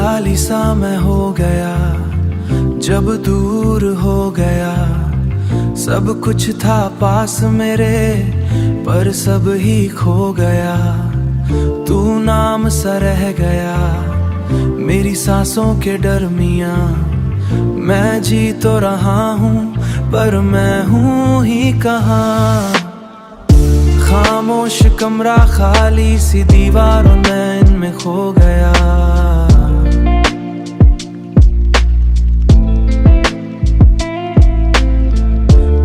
खाली सा मैं हो गया जब दूर हो गया। सब कुछ था पास मेरे पर सब ही खो गया। तू नाम सा रह गया मेरी सांसों के दरमियां। मैं जी तो रहा हूँ पर मैं हूँ ही कहाँ। खामोश कमरा खाली सी दीवारों में इनमें खो गया।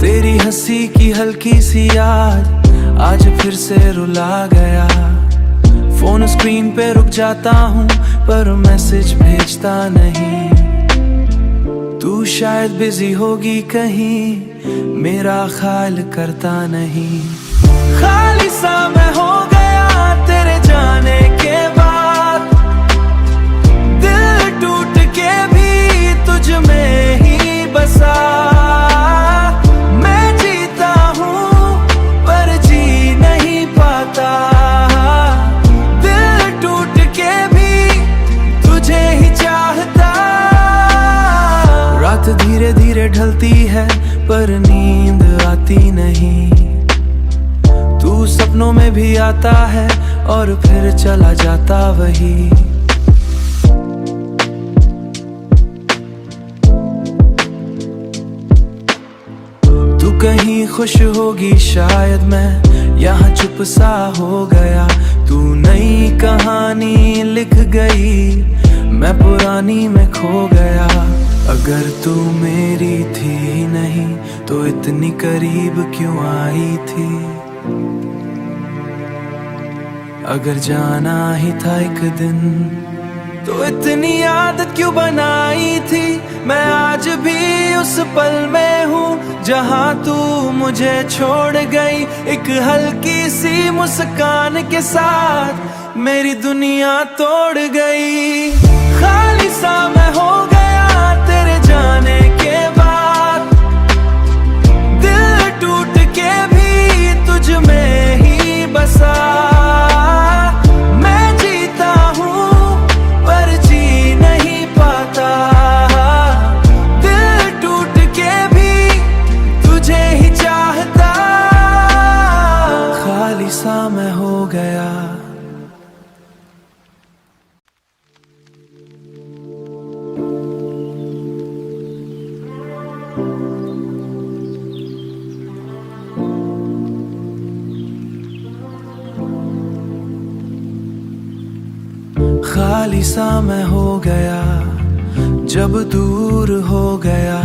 तेरी हंसी की हल्की सी याद आज फिर से रुला गया। फोन स्क्रीन पे रुक जाता हूँ पर मैसेज भेजता नहीं। तू शायद बिजी होगी कहीं मेरा ख्याल करता नहीं। खाली सा मैं हो गया तेरे जाने के बाद। दिल टूट के भी तुझ में ही बसा। मैं जीता हूँ पर जी नहीं पाता। दिल टूट के भी तुझे ही चाहता। रात धीरे धीरे ढलती है पर नींद आती नहीं। तू सपनों में भी आता है और फिर चला जाता वही। तू कहीं खुश होगी शायद मैं यहाँ चुप सा हो गया। तू नई कहानी लिख गई मैं पुरानी में खो गया। अगर तू मेरी थी नहीं तो इतनी करीब क्यों आई थी। अगर जाना ही था एक दिन तो इतनी आदत क्यों बनाई थी। मैं आज भी उस पल में हूँ जहाँ तू मुझे छोड़ गई। एक हल्की सी मुस्कान के साथ मेरी दुनिया तोड़ गई। खाली सा मैं हो गया तेरे जाने के बाद। दिल टूट के भी तुझ में ही बसा। सा मैं हो गया। खाली सा मैं हो गया जब दूर हो गया।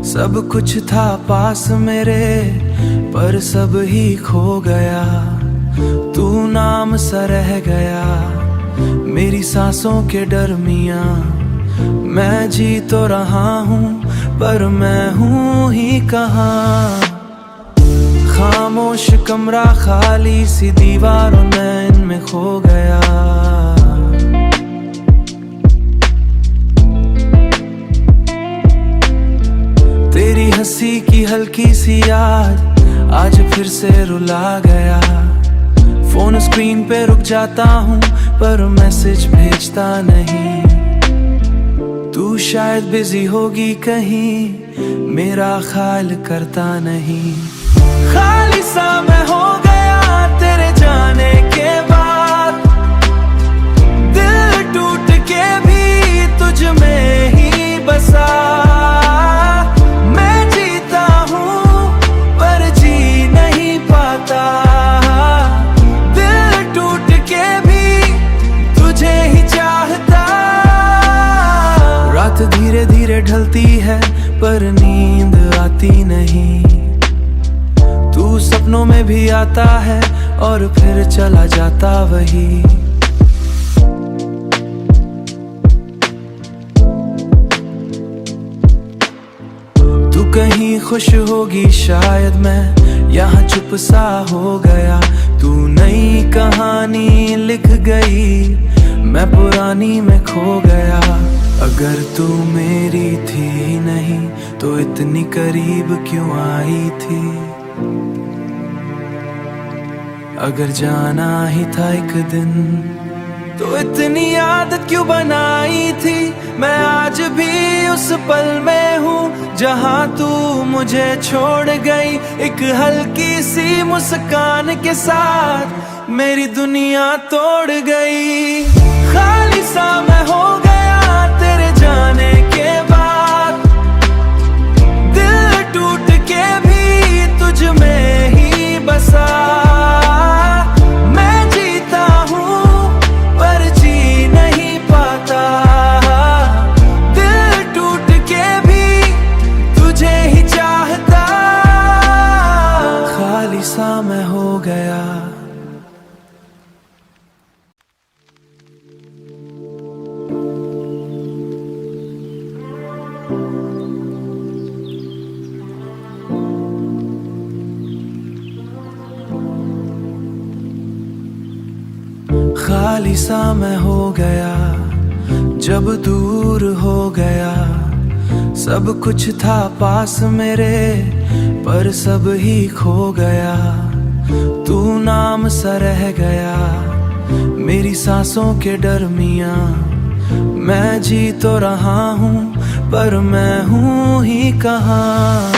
सब कुछ था पास मेरे पर सब ही खो गया। तू नाम सा रह गया मेरी सांसों के दरमियां। मैं जी तो रहा हूँ पर मैं हूँ ही कहाँ। खामोश कमरा खाली सी दीवारों में इनमें खो गया। तेरी हंसी की हल्की सी याद आज फिर से रुला गया। फोन स्क्रीन पे रुक जाता हूँ पर मैसेज भेजता नहीं। तू शायद बिजी होगी कहीं मेरा ख्याल करता नहीं। खाली सा मैं हो गया तेरे जाने के बाद। दिल टूट के भी तुझ में ही बसा। धीरे धीरे ढलती है पर नींद आती नहीं। तू सपनों में भी आता है और फिर चला जाता वही। तू कहीं खुश होगी शायद मैं यहाँ चुप सा हो गया। तू नई कहानी लिख गई मैं पुरानी में खो गया। अगर तू मेरी थी नहीं तो इतनी करीब क्यों आई थी। अगर जाना ही था एक दिन तो इतनी आदत क्यों बनाई उस पल में हूँ जहाँ तू मुझे छोड़ गई। एक हल्की सी मुस्कान के साथ मेरी दुनिया तोड़ गई। खाली सा मैं हो गया तेरे जाने के बाद, दिल टूट के भी तुझ में ही बसा। मैं जीता हूँ पर जी नहीं पाता, दिल टूट के भी तुझे ही चाहता। खाली सा मैं हो गया। खाली सा मैं हो गया जब दूर हो गया। सब कुछ था पास मेरे पर सब ही खो गया। तू नाम सा रह गया मेरी सांसों के दरमियां। मैं जी तो रहा हूँ पर मैं हूँ ही कहाँ।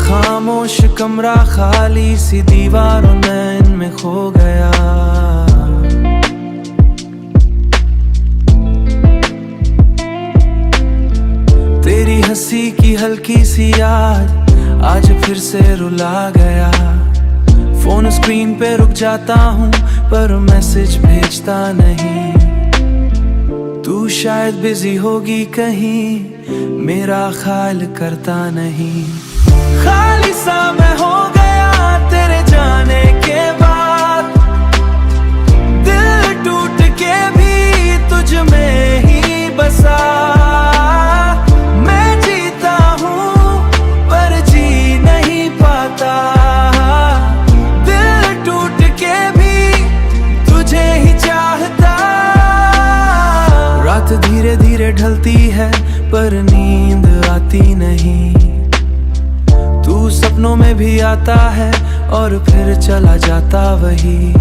खामोश कमरा खाली सी दीवारों में इनमें खो गया। तेरी हंसी की हल्की सी याद आज फिर से रुला गया। फोन स्क्रीन पे रुक जाता हूँ पर मैसेज भेजता नहीं। तू शायद बिजी होगी कहीं, मेरा ख्याल करता नहीं। खाली सा मैं हो गया तेरे जाने के बाद, दिल टूट के भी तुझ में ही बसा। मैं जीता हूँ पर जी नहीं पाता, दिल टूट के भी तुझे ही चाहता। रात धीरे धीरे ढलती है पर नींद आती नहीं। तू सपनों में भी आता है और फिर चला जाता वही।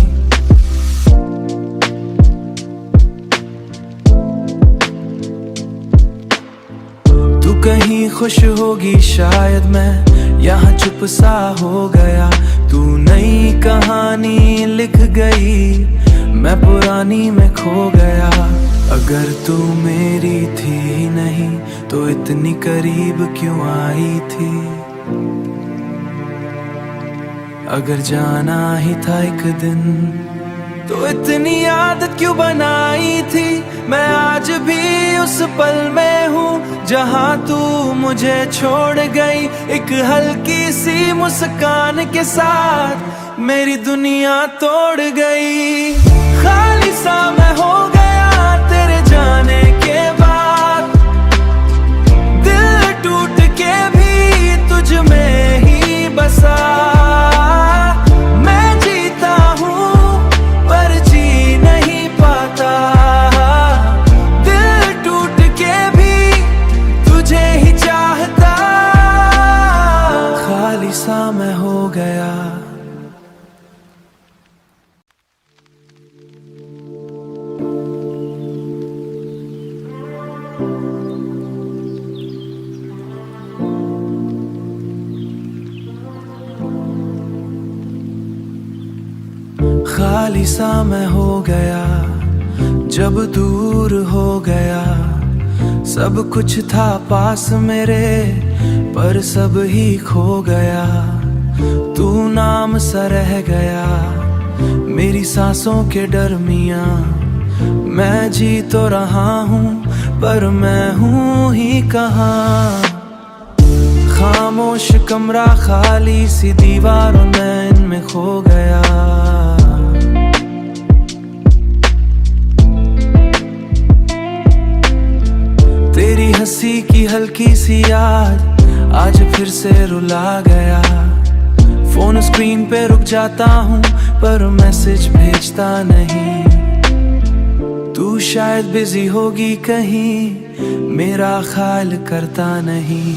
तू कहीं खुश होगी शायद, मैं यहाँ चुप सा हो गया। तू नई कहानी लिख गई, मैं पुरानी में खो गया। अगर तू मेरी थी नहीं तो इतनी करीब क्यों आई थी। अगर जाना ही था एक दिन तो इतनी आदत क्यों बनाई थी। मैं आज भी उस पल में हूँ जहाँ तू मुझे छोड़ गई। एक हल्की सी मुस्कान के साथ मेरी दुनिया तोड़ गई। खाली सा मैं हो गया तेरे जाने के बाद, दिल टूट के भी तुझ में ही बसा। मैं जीता हूँ पर जी नहीं पाता, दिल टूट के भी तुझे ही चाहता। खाली सा मैं हो गया। खाली सा मैं हो गया जब दूर हो गया। सब कुछ था पास मेरे पर सब ही खो गया। तू नाम सा रह गया मेरी सांसों के दरमियां। मैं जी तो रहा हूँ पर मैं हूँ ही कहाँ। खामोश कमरा खाली सी दीवारों में इनमें खो गया। तेरी हंसी की हल्की सी याद आज फिर से रुला गया। फोन स्क्रीन पे रुक जाता हूँ पर मैसेज भेजता नहीं। तू शायद बिजी होगी कहीं, मेरा ख्याल करता नहीं।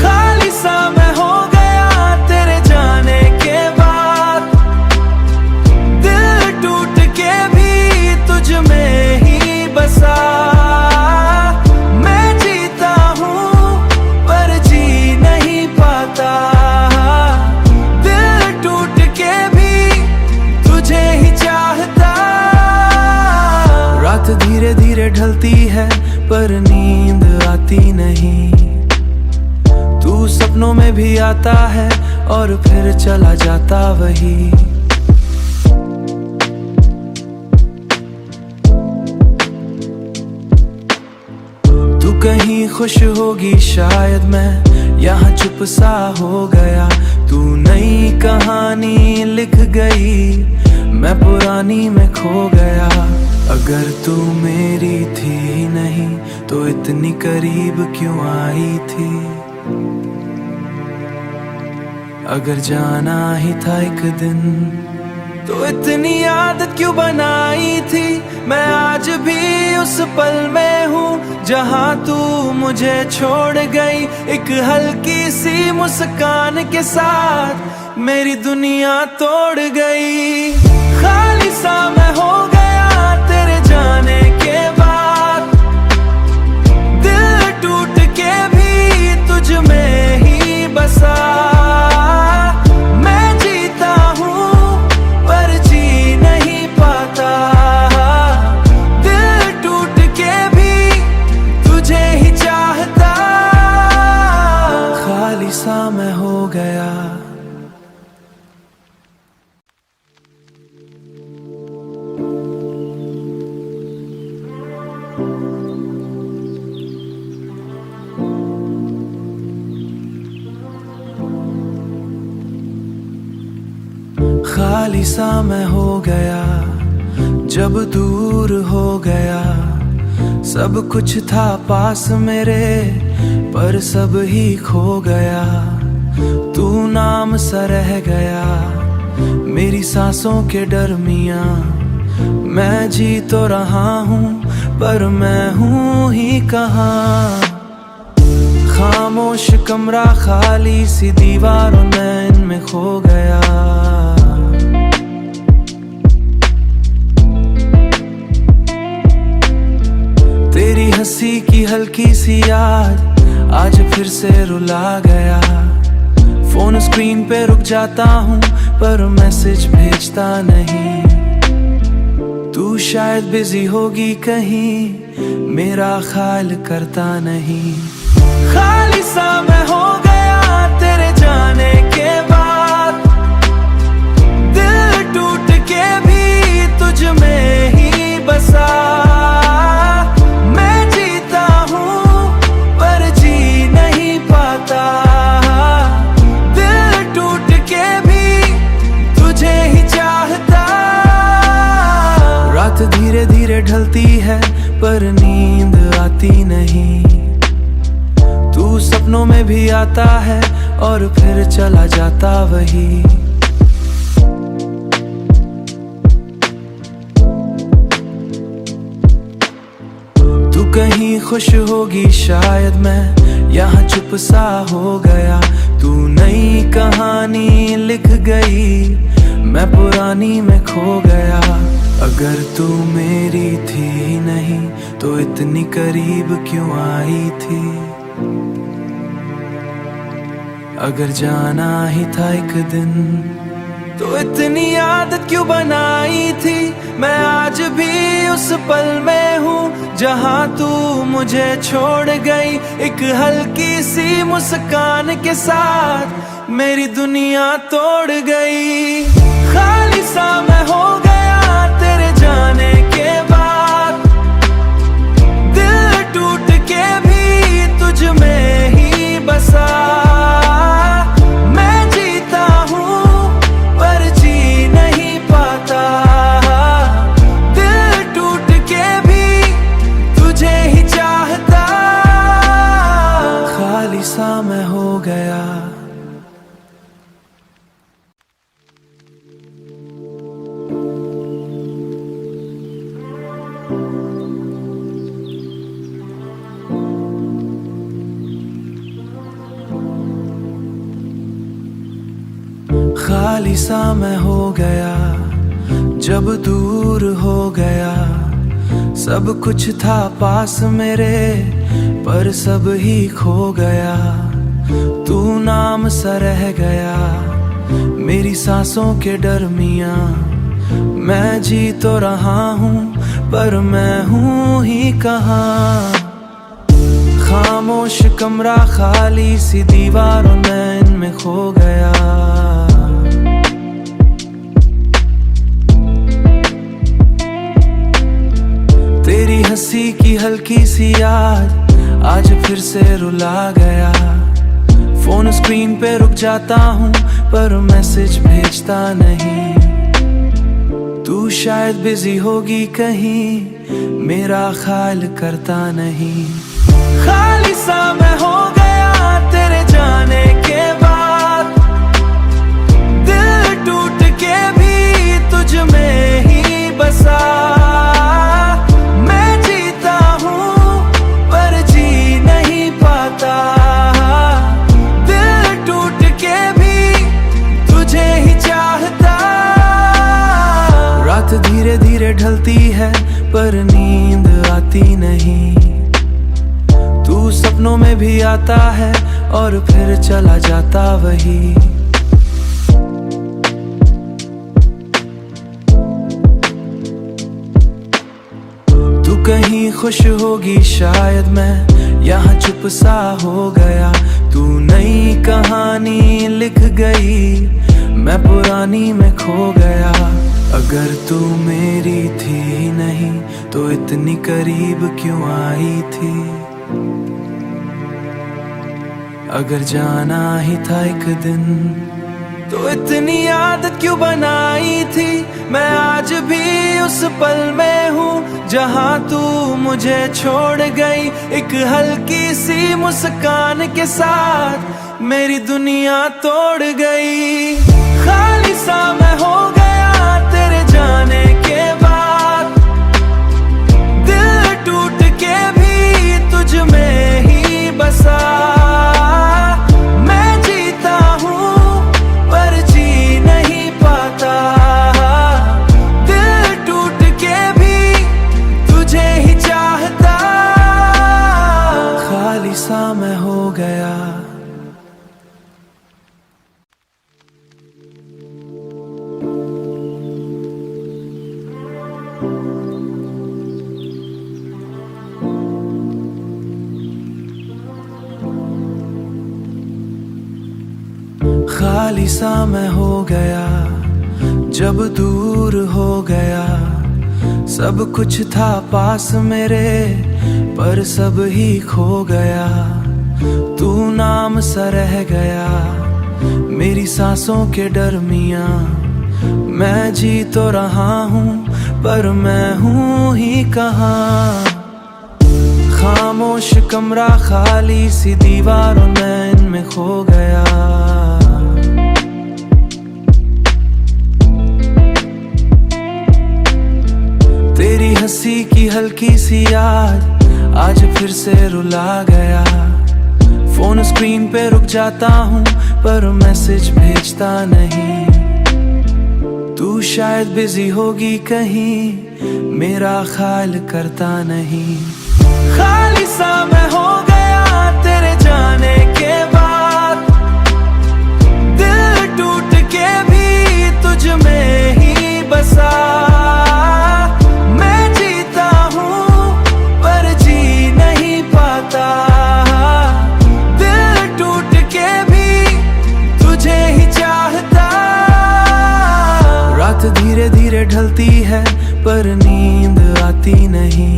खाली सा मैं हो गया तेरे जाने के बाद, दिल टूट के भी तुझ में ही बसा। मैं जीता धीरे ढलती है पर नींद आती नहीं। तू सपनों में भी आता है और फिर चला जाता वही। तू कहीं खुश होगी शायद, मैं यहाँ चुप सा हो गया। तू नई कहानी लिख गई, मैं पुरानी में खो गया। अगर तू मेरी थी नहीं तो इतनी करीब क्यों आई थी? अगर जाना ही था एक दिन तो इतनी आदत क्यों बनाई थी? मैं आज भी उस पल में हूँ जहाँ तू मुझे छोड़ गई। एक हल्की सी मुस्कान के साथ मेरी दुनिया तोड़ गई। खाली सा मैं हो गया तेरे जाने के बाद। दिल टूट के भी तुझ में ही बसा। मैं जीता हूँ पर जी नहीं पाता। दिल टूट के भी तुझे ही चाहता। खाली सा मैं हो गया। खाली सा मैं हो गया जब दूर हो गया। सब कुछ था पास मेरे पर सब ही खो गया। तू नाम सा रह गया मेरी सांसों के दरमियां। मैं जी तो रहा हूँ पर मैं हूँ ही कहाँ? खामोश कमरा, खाली सी दीवारों में इनमें खो गया। तेरी हंसी की हल्की सी याद आज फिर से रुला गया। फोन स्क्रीन पे रुक जाता हूँ पर मैसेज भेजता नहीं। तू शायद बिजी होगी कहीं, मेरा ख्याल करता नहीं। खाली सा मैं हो गया तेरे जाने के बाद। दिल टूट के भी तुझ में ही बसा। मैं जीता हूँ पर जी नहीं पाता। दिल टूट के भी तुझे ही चाहता। रात धीरे धीरे ढलती है पर नींद आती नहीं। तू सपनों में भी आता है और फिर चला जाता वही। तू कहीं खुश होगी शायद, मैं यहाँ चुप सा हो गया। तू नई कहानी लिख गई, मैं पुरानी में खो गया। अगर तू मेरी थी नहीं तो इतनी करीब क्यों आई थी? अगर जाना ही था एक दिन तो इतनी आदत क्यों बनाई थी? मैं आज भी उस पल में हूँ जहाँ तू मुझे छोड़ गई। एक हल्की सी मुस्कान के साथ मेरी दुनिया तोड़ गई। खाली सा मैं हो गया तेरे जाने के बाद। दिल टूट के भी तुझ में ही बसा। सा मैं हो गया। खाली सा मैं हो गया जब दूर हो गया। सब कुछ था पास मेरे पर सब ही खो गया। तू नाम सा रह गया मेरी सांसों के दरमियां। मैं जी तो रहा हूँ पर मैं हूँ ही कहाँ। खामोश कमरा खाली सी दीवारों में इनमें खो गया। तेरी हंसी की हल्की सी याद आज फिर से रुला गया। फोन स्क्रीन पे रुक जाता हूँ पर मैसेज भेजता नहीं। तू शायद बिजी होगी कहीं, मेरा ख्याल करता नहीं। खाली सा मैं हो गया तेरे जाने के बाद। दिल टूट के भी तुझ में ही बसा। मैं जीता हूँ पर जी नहीं पाता। दिल टूट के भी तुझे ही चाहता। रात धीरे धीरे ढलती है पर नींद आती नहीं। तू सपनों में भी आता है और फिर चला जाता वही। तू कहीं खुश होगी शायद, मैं यहाँ चुप सा हो गया। तू नई कहानी लिख गई, मैं पुरानी में खो गया। अगर तू मेरी थी नहीं तो इतनी करीब क्यों आई थी। अगर जाना ही था एक दिन तो इतनी आदत क्यों बनाई थी। मैं आज भी उस पल में हूँ जहाँ तू मुझे छोड़ गई। एक हल्की सी मुस्कान के साथ मेरी दुनिया तोड़ गई। खाली सा मैं हो गया तेरे जाने के बाद। दिल टूट के भी तुझ में ही बसा। मैं जीता हूँ पर जी नहीं पाता। दिल टूट के भी तुझे ही चाहता। खाली सा मैं हो गया। खाली सा मैं हो गया जब दूर हो गया। सब कुछ था पास मेरे पर सब ही खो गया। तू नाम सा रह गया मेरी सांसों के दरमियां। मैं जी तो रहा हूँ पर मैं हूँ ही कहाँ। खामोश कमरा खाली सी दीवारों में इनमें खो गया। तेरी हंसी की हल्की सी याद आज फिर से रुला गया। फोन स्क्रीन पे रुक जाता हूँ पर मैसेज भेजता नहीं। तू शायद बिजी होगी कहीं, मेरा ख्याल करता नहीं। खाली सा मैं हो गया तेरे जाने के बाद। दिल टूट के भी तुझ में ही बसा। मैं जीता हूँ पर जी नहीं पाता। दिल टूट के भी तुझे ही चाहता। रात धीरे धीरे ढलती है पर नींद आती नहीं।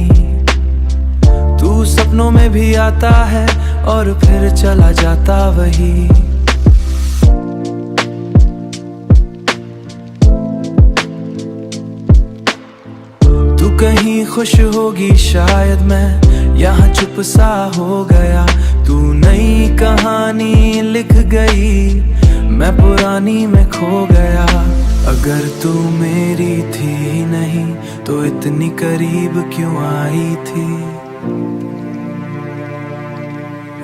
तू सपनों में भी आता है और फिर चला जाता वही। तू कहीं खुश होगी शायद, मैं यहाँ चुप सा हो गया। तू नई कहानी लिख गई, मैं पुरानी में खो गया। अगर तू मेरी थी नहीं तो इतनी करीब क्यों आई थी।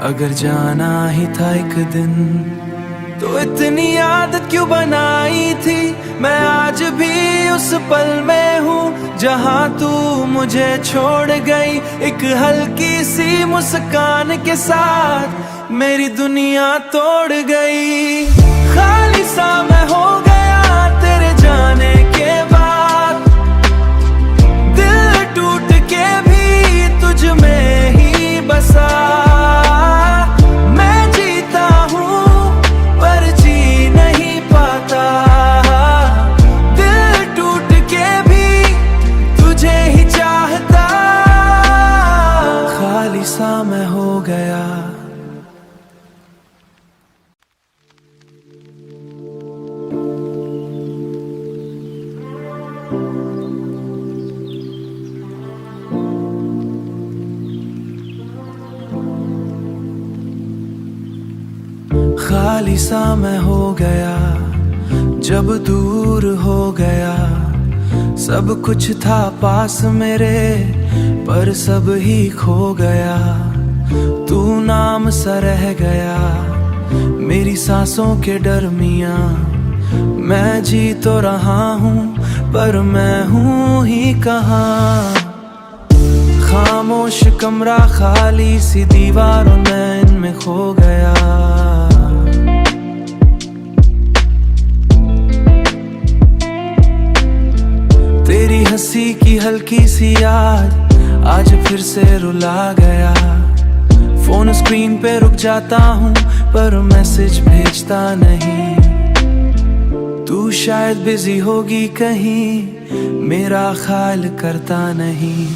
अगर जाना ही था एक दिन तो इतनी आदत क्यों बनाई थी। मैं आज भी उस पल में हूँ जहाँ तू मुझे छोड़ गई। एक हल्की सी मुस्कान के साथ मेरी दुनिया तोड़ गई। खाली सा मैं हो गया तेरे जाने के बाद। सा मैं हो गया। खाली सा मैं हो गया जब दूर हो गया। सब कुछ था पास मेरे पर सब ही खो गया। तू नाम सा रह गया मेरी सांसों के दरमियां। मैं जी तो रहा हूँ पर मैं हूँ ही कहाँ। खामोश कमरा खाली सी दीवारों में इनमें खो गया। तेरी हंसी की हल्की सी याद आज फिर से रुला गया। फोन स्क्रीन पे रुक जाता हूँ पर मैसेज भेजता नहीं। तू शायद बिजी होगी कहीं मेरा ख्याल करता नहीं।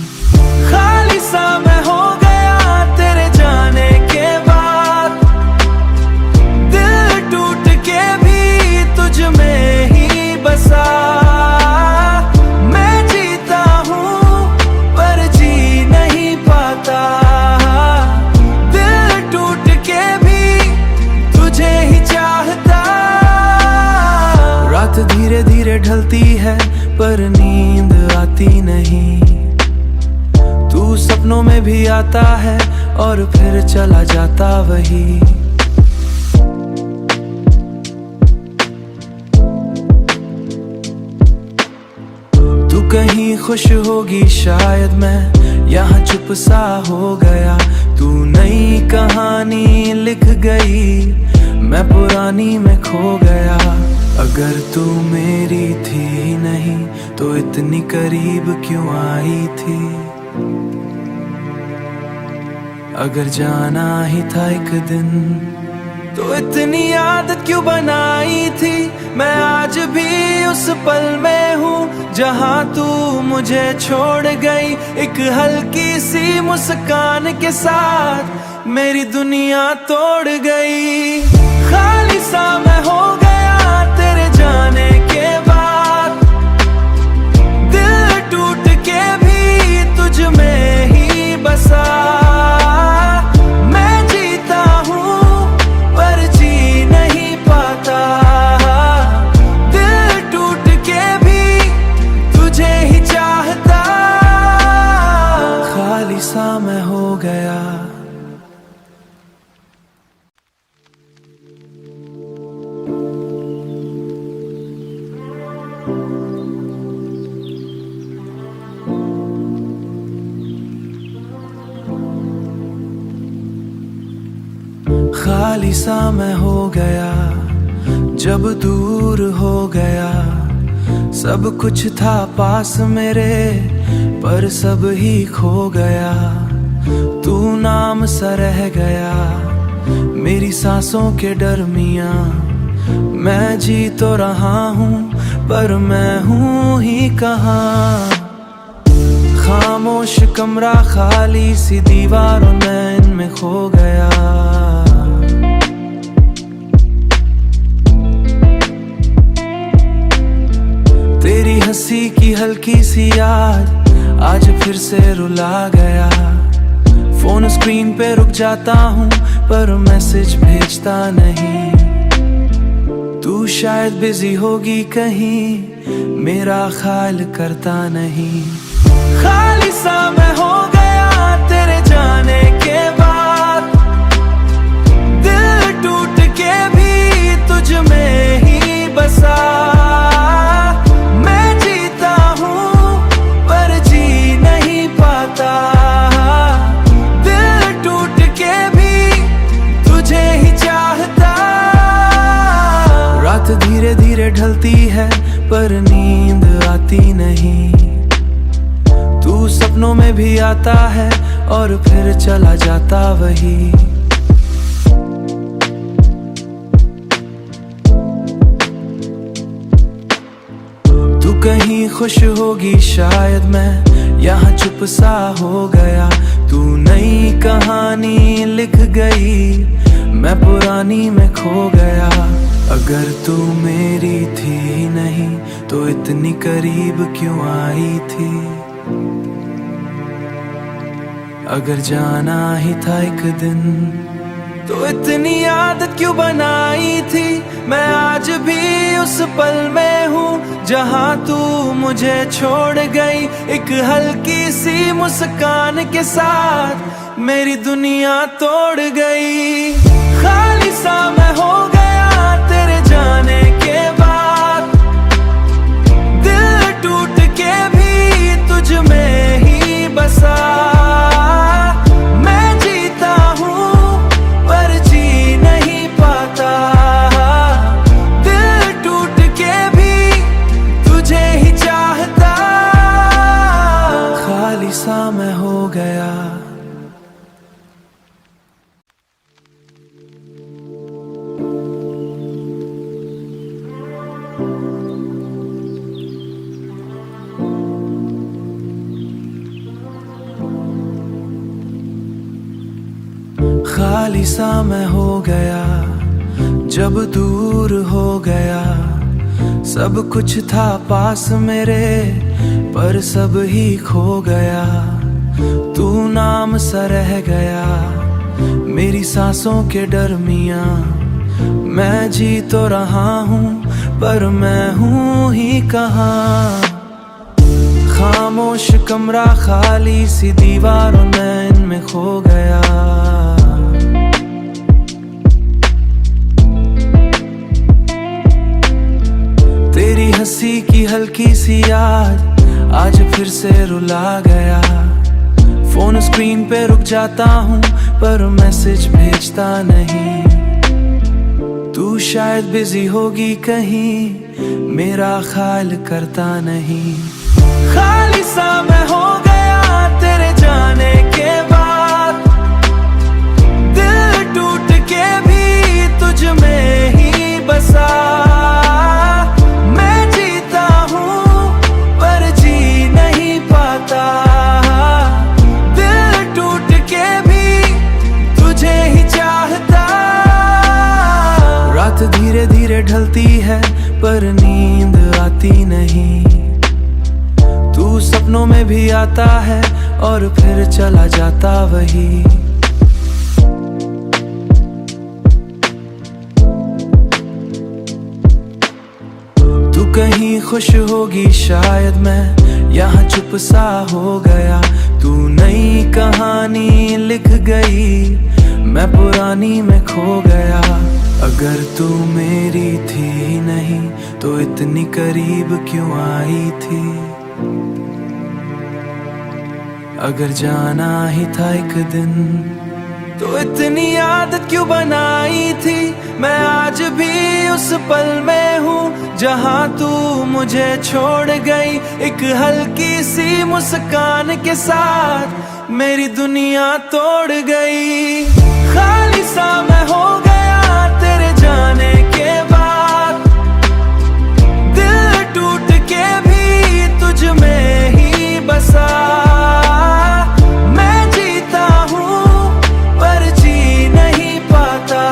खाली सा मैं हो गया तेरे जाने के बाद। दिल टूट के भी तुझ में ही बसा। मैं जीता हूँ पर जी नहीं पाता। दिल टूट के भी तुझे ही चाहता। रात धीरे धीरे ढलती है पर नींद आती नहीं। तू सपनों में भी आता है और फिर चला जाता वही। तू कहीं खुश होगी शायद मैं यहाँ चुप सा हो गया। तू नई कहानी लिख गई मैं पुरानी में खो गया। अगर तू मेरी थी ही नहीं तो इतनी करीब क्यों आई थी। अगर जाना ही था एक दिन तो इतनी आदत क्यों बनाई थी। मैं आज भी उस पल में हूँ जहाँ तू मुझे छोड़ गई। एक हल्की सी मुस्कान के साथ मेरी दुनिया तोड़ गई। खाली सा मैं हो गया तेरे जाने के बाद। दिल टूट के भी तुझ में ही बसा। सा मैं हो गया। खाली सा मैं हो गया जब दूर हो गया। सब कुछ था पास मेरे पर सब ही खो गया। तू नाम सा रह गया मेरी सांसों के दरमियां। मैं जी तो रहा हूँ पर मैं हूँ ही कहाँ। खामोश कमरा खाली सी दीवारों में इनमें खो गया। तेरी हंसी की हल्की सी याद आज फिर से रुला गया। फोन स्क्रीन पे रुक जाता हूँ पर मैसेज भेजता नहीं। तू शायद बिजी होगी कहीं मेरा ख्याल करता नहीं। खाली सा मैं हो गया तेरे जाने के बाद। दिल टूट के भी तुझ में ही बसा। धीरे धीरे ढलती है पर नींद आती नहीं। तू सपनों में भी आता है और फिर चला जाता वही। तू कहीं खुश होगी शायद मैं यहाँ चुप सा हो गया। तू नई कहानी कहानी लिख गई, मैं पुरानी में खो गया। अगर तू मेरी थी नहीं तो इतनी करीब क्यों आई थी? अगर जाना ही था एक दिन तो इतनी आदत क्यों बनाई थी? मैं आज भी उस पल में हूँ जहाँ तू मुझे छोड़ गई। एक हल्की सी मुस्कान के साथ मेरी दुनिया तोड़ गई। खाली सा मैं हो गया तेरे जाने के बाद, दिल टूट के भी तुझ में ही बसा। मैं जीता हूँ पर जी नहीं पाता, दिल टूट के भी तुझे ही चाहता। खाली सा मैं हो गया। खाली सा मैं हो गया जब दूर हो गया। सब कुछ था पास मेरे पर सब ही खो गया। तू नाम सा रह गया मेरी सांसों के दरमियां। मैं जी तो रहा हूँ पर मैं हूँ ही कहाँ? खामोश कमरा खाली सी दीवारों में इनमें खो गया। तेरी हंसी की हल्की सी याद आज फिर से रुला गया। फोन स्क्रीन पे रुक जाता हूँ पर मैसेज भेजता नहीं। तू शायद बिजी होगी कहीं, मेरा ख्याल करता नहीं। खाली सा मैं हो गया तेरे जाने के बाद, दिल टूट के भी तुझ में ही बसा। मैं जीता हूँ पर जी नहीं पाता, दिल टूट के भी तुझे ही चाहता। रात धीरे धीरे ढलती है पर नींद आती नहीं। तू सपनों में भी आता है और फिर चला जाता वही। तू कहीं खुश होगी शायद, मैं यहाँ चुप सा हो गया। तू नई कहानी लिख गई, मैं पुरानी में खो गया। अगर तू मेरी थी नहीं तो इतनी करीब क्यों आई थी? अगर जाना ही था एक दिन तो इतनी आदत क्यों बनाई थी? मैं आज भी उस पल में हूँ जहाँ तू मुझे छोड़ गई। एक हल्की सी मुस्कान के साथ मेरी दुनिया तोड़ गई। खाली सा मैं हो गया तेरे जाने के बाद, दिल टूट के भी तुझ में ही बसा। मैं जीता हूँ पर जी नहीं पाता,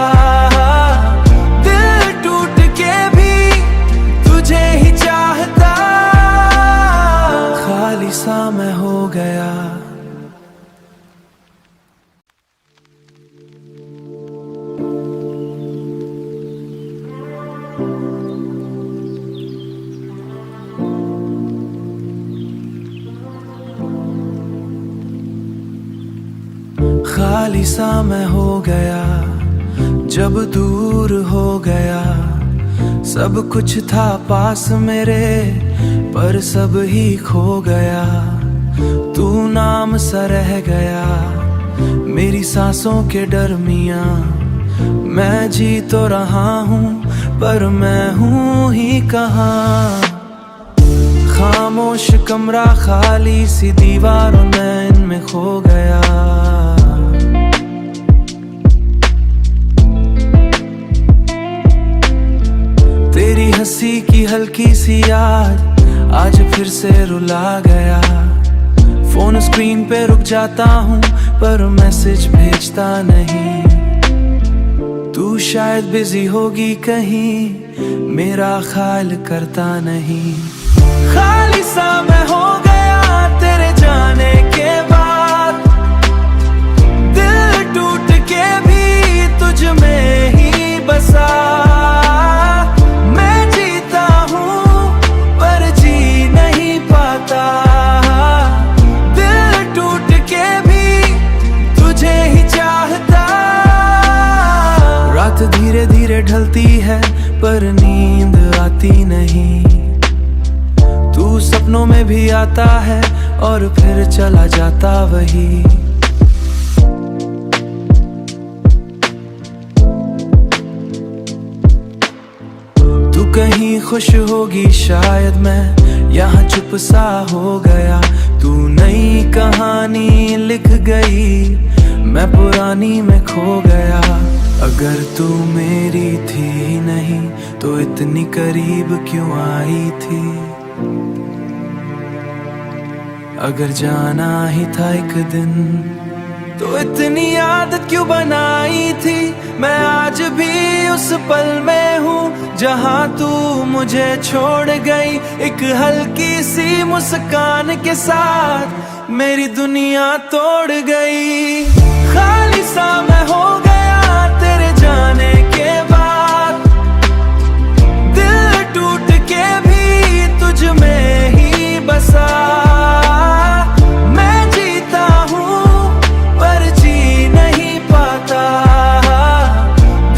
दिल टूट के भी तुझे ही चाहता। खाली सा मैं हो गया। खाली सा मैं हो गया जब दूर हो गया। सब कुछ था पास मेरे पर सब ही खो गया। तू नाम सा रह गया मेरी सांसों के दरमियां। मैं जी तो रहा हूँ पर मैं हूँ ही कहाँ? खामोश कमरा खाली सी दीवारों में इनमें खो गया। तेरी हंसी की हल्की सी याद आज फिर से रुला गया। फोन स्क्रीन पे रुक जाता हूँ पर मैसेज भेजता नहीं। तू शायद बिजी होगी कहीं, मेरा ख्याल करता नहीं। खाली सा मैं हो गया तेरे जाने के बाद, दिल टूट के भी तुझ में ही बसा। मैं जीता हूँ पर जी नहीं पाता, दिल टूट के भी तुझे ही चाहता। रात धीरे धीरे ढलती है पर नींद आती नहीं। तू सपनों में भी आता है और फिर चला जाता वही। तू कहीं खुश होगी शायद, मैं यहाँ चुप सा हो गया। तू नई कहानी लिख गई, मैं पुरानी में खो गया। अगर तू मेरी थी नहीं तो इतनी करीब क्यों आई थी। अगर जाना ही था एक दिन तो इतनी आदत क्यों बनाई थी। मैं आज भी उस पल में हूँ जहाँ तू मुझे छोड़ गई। एक हल्की सी मुस्कान के साथ मेरी दुनिया तोड़ गई। खाली सा मैं हो गया तेरे जाने के बाद, दिल टूट के भी तुझ में ही बसा। मैं जीता हूँ पर जी नहीं पाता,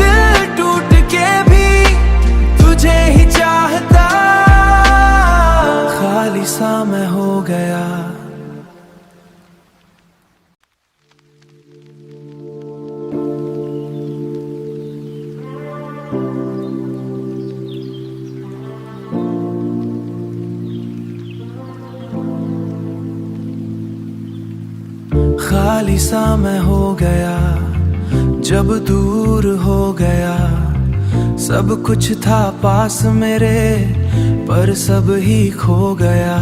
दिल टूट के भी तुझे ही चाहता। खाली सा मैं हो गया। खाली सा मैं हो गया जब दूर हो गया। सब कुछ था पास मेरे पर सब ही खो गया।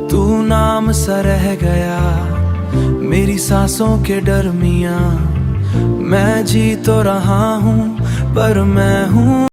तू नाम सा रह गया मेरी सांसों के दरमियां। मैं जी तो रहा हूँ पर मैं हूँ